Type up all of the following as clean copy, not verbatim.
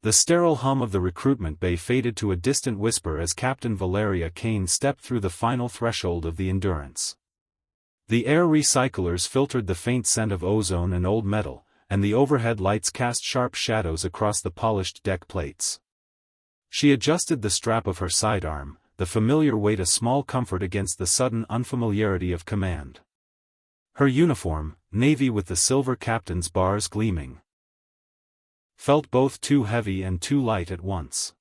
The sterile hum of the recruitment bay faded to a distant whisper as Captain Valeria Kane stepped through the final threshold of the Endurance. The air recyclers filtered the faint scent of ozone and old metal, and the overhead lights cast sharp shadows across the polished deck plates. She adjusted the strap of her sidearm, the familiar weight a small comfort against the sudden unfamiliarity of command. Her uniform, navy with the silver captain's bars gleaming, felt both too heavy and too light at once.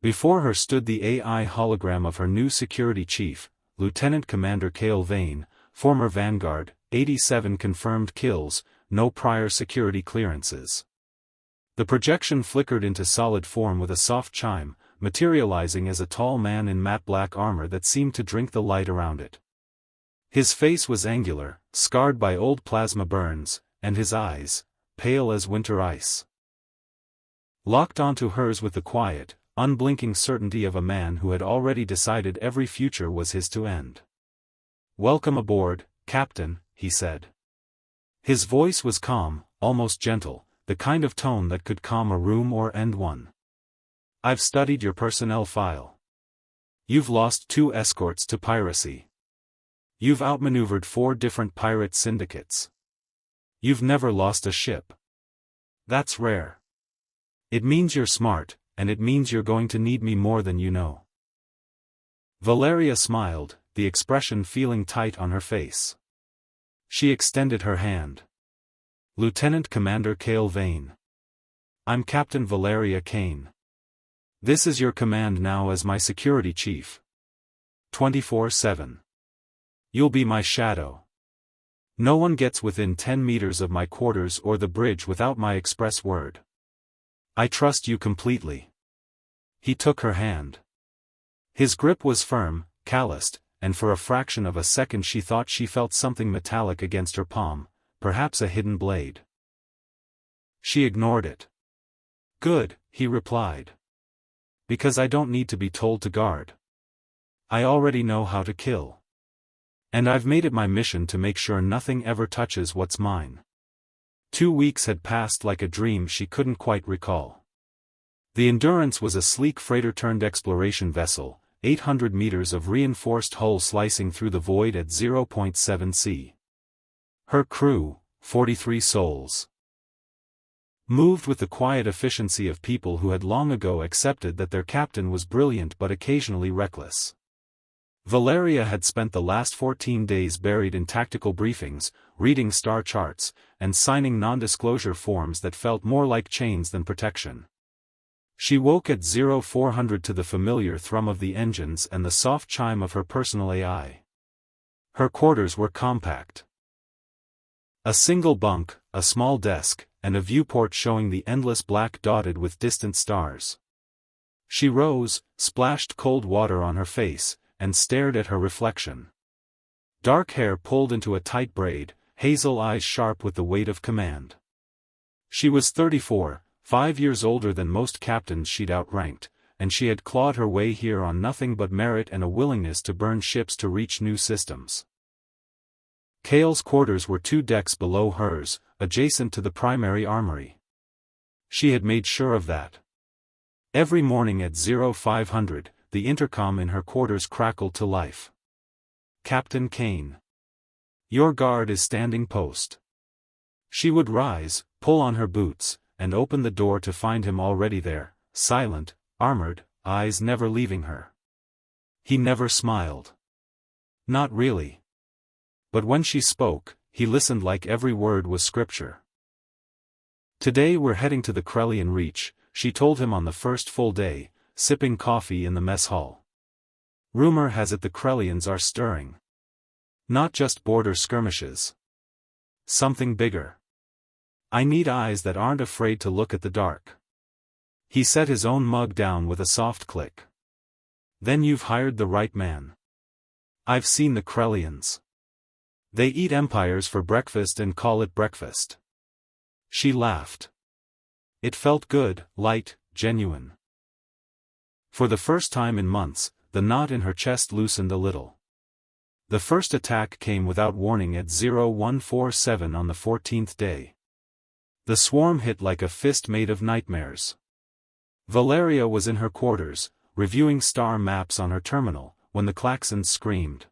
Before her stood the AI hologram of her new security chief, Lieutenant Commander Cale Vane, former Vanguard, 87 confirmed kills, no prior security clearances. The projection flickered into solid form with a soft chime, materializing as a tall man in matte black armor that seemed to drink the light around it. His face was angular, scarred by old plasma burns, and his eyes, pale as winter ice, locked onto hers with the quiet, unblinking certainty of a man who had already decided every future was his to end. "Welcome aboard, Captain," he said. His voice was calm, almost gentle, the kind of tone that could calm a room or end one. "I've studied your personnel file. You've lost 2 escorts to piracy. You've outmaneuvered 4 different pirate syndicates. You've never lost a ship. That's rare. It means you're smart, and it means you're going to need me more than you know." Valeria smiled, the expression feeling tight on her face. She extended her hand. "Lieutenant Commander Cale Vane. I'm Captain Valeria Kane. This is your command now as my security chief. 24/7. You'll be my shadow. No one gets within 10 meters of my quarters or the bridge without my express word. I trust you completely." He took her hand. His grip was firm, calloused, and for a fraction of a second she thought she felt something metallic against her palm, perhaps a hidden blade. She ignored it. "Good," he replied. "Because I don't need to be told to guard. I already know how to kill. And I've made it my mission to make sure nothing ever touches what's mine." 2 weeks had passed like a dream she couldn't quite recall. The Endurance was a sleek freighter-turned exploration vessel, 800 meters of reinforced hull slicing through the void at 0.7 C. Her crew, 43 souls, moved with the quiet efficiency of people who had long ago accepted that their captain was brilliant but occasionally reckless. Valeria had spent the last 14 days buried in tactical briefings, reading star charts, and signing non-disclosure forms that felt more like chains than protection. She woke at 0400 to the familiar thrum of the engines and the soft chime of her personal AI. Her quarters were compact. A single bunk, a small desk, and a viewport showing the endless black dotted with distant stars. She rose, splashed cold water on her face, and stared at her reflection. Dark hair pulled into a tight braid, hazel eyes sharp with the weight of command. She was 34, 5 years older than most captains she'd outranked, and she had clawed her way here on nothing but merit and a willingness to burn ships to reach new systems. Cale's quarters were 2 decks below hers, adjacent to the primary armory. She had made sure of that. Every morning at 0500, the intercom in her quarters crackled to life. "Captain Kane. Your guard is standing post." She would rise, pull on her boots, and open the door to find him already there, silent, armored, eyes never leaving her. He never smiled. Not really. But when she spoke, he listened like every word was scripture. "Today we're heading to the Krellian Reach," she told him on the first full day, sipping coffee in the mess hall. "Rumor has it the Krellians are stirring. Not just border skirmishes. Something bigger. I need eyes that aren't afraid to look at the dark." He set his own mug down with a soft click. "Then you've hired the right man. I've seen the Krellians. They eat empires for breakfast and call it breakfast." She laughed. It felt good, light, genuine. For the first time in months, the knot in her chest loosened a little. The first attack came without warning at 0147 on the 14th day. The swarm hit like a fist made of nightmares. Valeria was in her quarters, reviewing star maps on her terminal, when the klaxons screamed.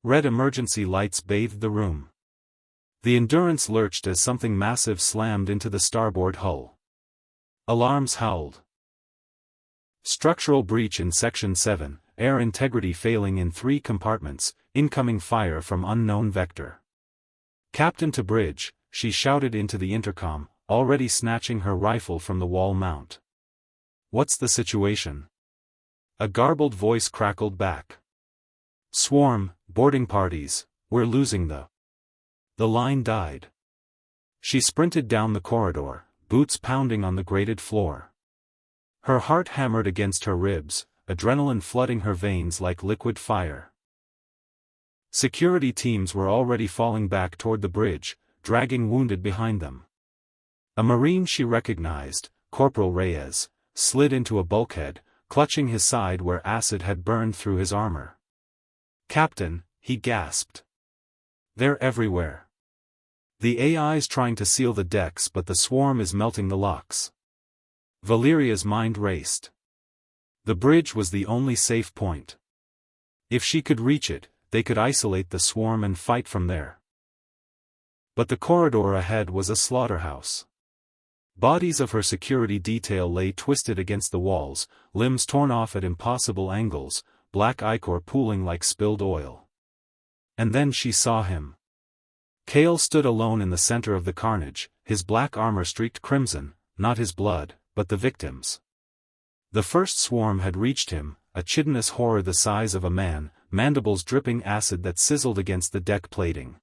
Red emergency lights bathed the room. The Endurance lurched as something massive slammed into the starboard hull. Alarms howled. Structural breach in Section 7, air integrity failing in 3 compartments, incoming fire from unknown vector. Captain to bridge, she shouted into the intercom, already snatching her rifle from the wall mount. What's the situation? A garbled voice crackled back. Swarm, boarding parties, we're losing the... The line died. She sprinted down the corridor, boots pounding on the grated floor. Her heart hammered against her ribs, adrenaline flooding her veins like liquid fire. Security teams were already falling back toward the bridge, dragging wounded behind them. A Marine she recognized, Corporal Reyes, slid into a bulkhead, clutching his side where acid had burned through his armor. "Captain," he gasped. "They're everywhere. The AI's trying to seal the decks but the swarm is melting the locks." Valeria's mind raced. The bridge was the only safe point. If she could reach it, they could isolate the swarm and fight from there. But the corridor ahead was a slaughterhouse. Bodies of her security detail lay twisted against the walls, limbs torn off at impossible angles, black ichor pooling like spilled oil. And then she saw him. Kale stood alone in the center of the carnage, his black armor streaked crimson, not his blood, but the victim's. The first swarm had reached him, a chitinous horror the size of a man, mandibles dripping acid that sizzled against the deck plating.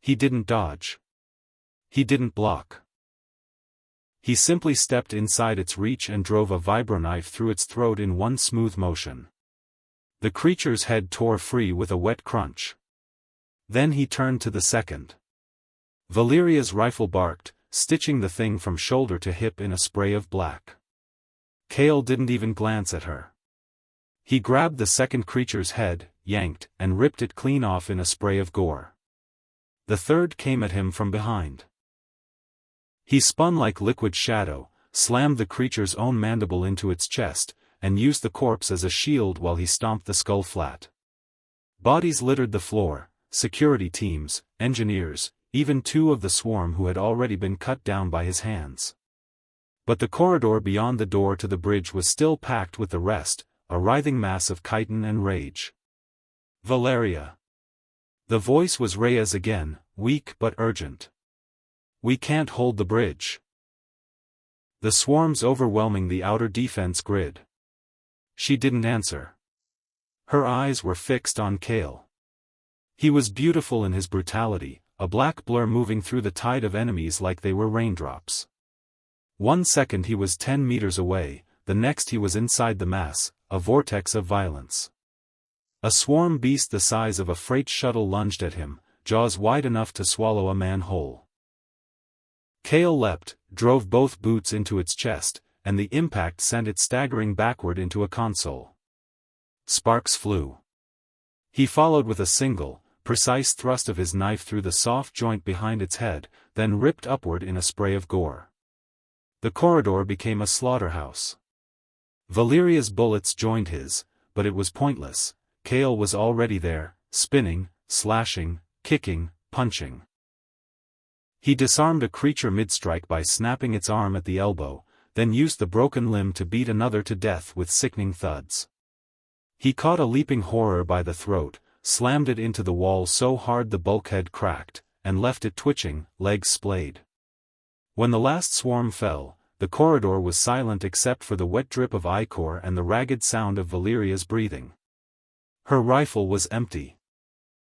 He didn't dodge. He didn't block. He simply stepped inside its reach and drove a vibroknife through its throat in one smooth motion. The creature's head tore free with a wet crunch. Then he turned to the second. Valeria's rifle barked, stitching the thing from shoulder to hip in a spray of black. Kale didn't even glance at her. He grabbed the second creature's head, yanked, and ripped it clean off in a spray of gore. The third came at him from behind. He spun like liquid shadow, slammed the creature's own mandible into its chest, and used the corpse as a shield while he stomped the skull flat. Bodies littered the floor, security teams, engineers, even 2 of the swarm who had already been cut down by his hands. But the corridor beyond the door to the bridge was still packed with the rest, a writhing mass of chitin and rage. "Valeria." The voice was Reyes again, weak but urgent. "We can't hold the bridge. The swarm's overwhelming the outer defense grid." She didn't answer. Her eyes were fixed on Kale. He was beautiful in his brutality, a black blur moving through the tide of enemies like they were raindrops. One second he was 10 meters away, the next he was inside the mass, a vortex of violence. A swarm beast the size of a freight shuttle lunged at him, jaws wide enough to swallow a man whole. Kale leapt, drove both boots into its chest, and the impact sent it staggering backward into a console. Sparks flew. He followed with a single, precise thrust of his knife through the soft joint behind its head, then ripped upward in a spray of gore. The corridor became a slaughterhouse. Valeria's bullets joined his, but it was pointless. Kale was already there, spinning, slashing, kicking, punching. He disarmed a creature mid-strike by snapping its arm at the elbow, then used the broken limb to beat another to death with sickening thuds. He caught a leaping horror by the throat, slammed it into the wall so hard the bulkhead cracked, and left it twitching, legs splayed. When the last swarm fell, the corridor was silent except for the wet drip of ichor and the ragged sound of Valeria's breathing. Her rifle was empty.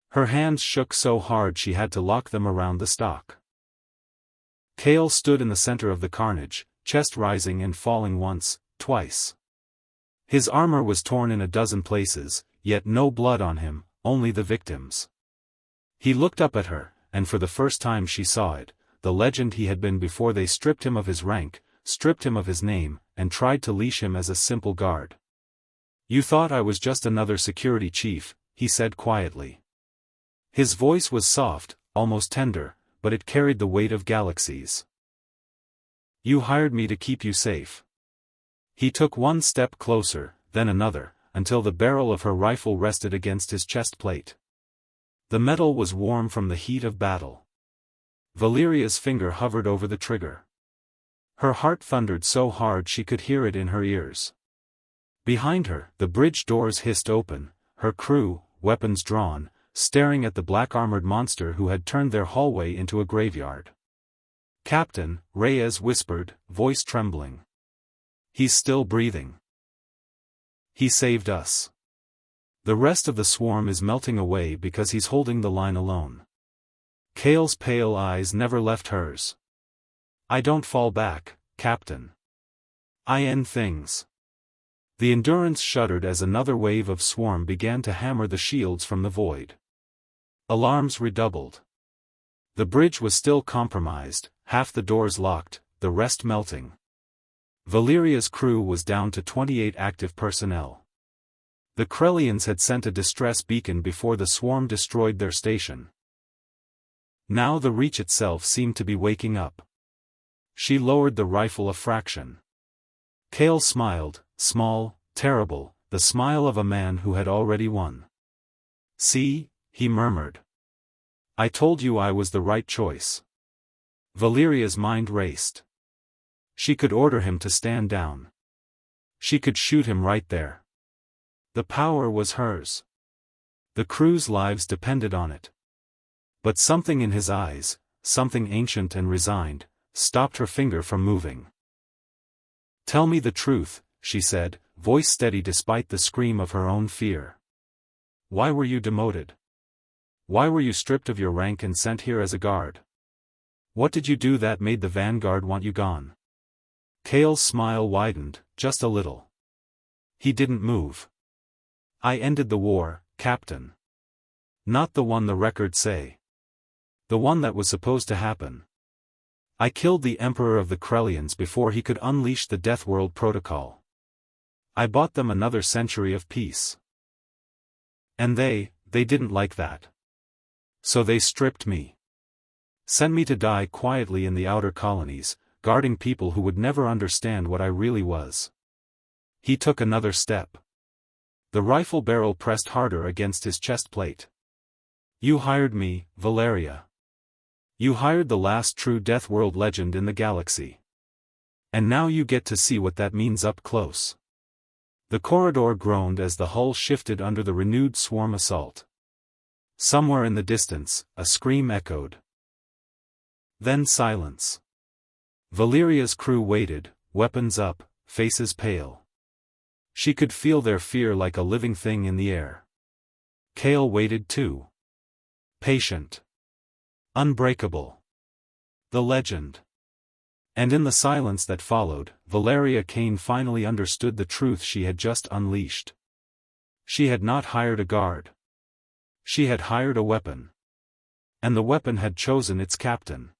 Her hands shook so hard she had to lock them around the stock. Kale stood in the center of the carnage, chest rising and falling once, twice. His armor was torn in a dozen places, yet no blood on him, only the victims. He looked up at her, and for the first time she saw it, the legend he had been before they stripped him of his rank, stripped him of his name, and tried to leash him as a simple guard. "You thought I was just another security chief," he said quietly. His voice was soft, almost tender, but it carried the weight of galaxies. "You hired me to keep you safe. He took one step closer, then another, until the barrel of her rifle rested against his chest plate. The metal was warm from the heat of battle. Valeria's finger hovered over the trigger. Her heart thundered so hard she could hear it in her ears. Behind her, the bridge doors hissed open, her crew, weapons drawn, staring at the black-armored monster who had turned their hallway into a graveyard. "Captain," Reyes whispered, voice trembling. "He's still breathing. He saved us. The rest of the swarm is melting away because he's holding the line alone." Kale's pale eyes never left hers. "I don't fall back, Captain. I end things." The Endurance shuddered as another wave of swarm began to hammer the shields from the void. Alarms redoubled. The bridge was still compromised, half the doors locked, the rest melting. Valeria's crew was down to 28 active personnel. The Krellians had sent a distress beacon before the swarm destroyed their station. Now the Reach itself seemed to be waking up. She lowered the rifle a fraction. Kale smiled, small, terrible, the smile of a man who had already won. "See," he murmured. "I told you I was the right choice." Valeria's mind raced. She could order him to stand down. She could shoot him right there. The power was hers. The crew's lives depended on it. But something in his eyes, something ancient and resigned, stopped her finger from moving. "Tell me the truth," she said, voice steady despite the scream of her own fear. "Why were you demoted? Why were you stripped of your rank and sent here as a guard? What did you do that made the Vanguard want you gone?" Kale's smile widened, just a little. He didn't move. "I ended the war, Captain. Not the one the records say. The one that was supposed to happen. I killed the Emperor of the Krellians before he could unleash the Deathworld Protocol. I bought them another century of peace. And they didn't like that. So they stripped me. Sent me to die quietly in the outer colonies, guarding people who would never understand what I really was." He took another step. The rifle barrel pressed harder against his chest plate. "You hired me, Valeria. You hired the last true Deathworld legend in the galaxy. And now you get to see what that means up close." The corridor groaned as the hull shifted under the renewed swarm assault. Somewhere in the distance, a scream echoed. Then silence. Valeria's crew waited, weapons up, faces pale. She could feel their fear like a living thing in the air. Kale waited too. Patient. Unbreakable. The legend. And in the silence that followed, Valeria Kane finally understood the truth she had just unleashed. She had not hired a guard. She had hired a weapon. And the weapon had chosen its captain.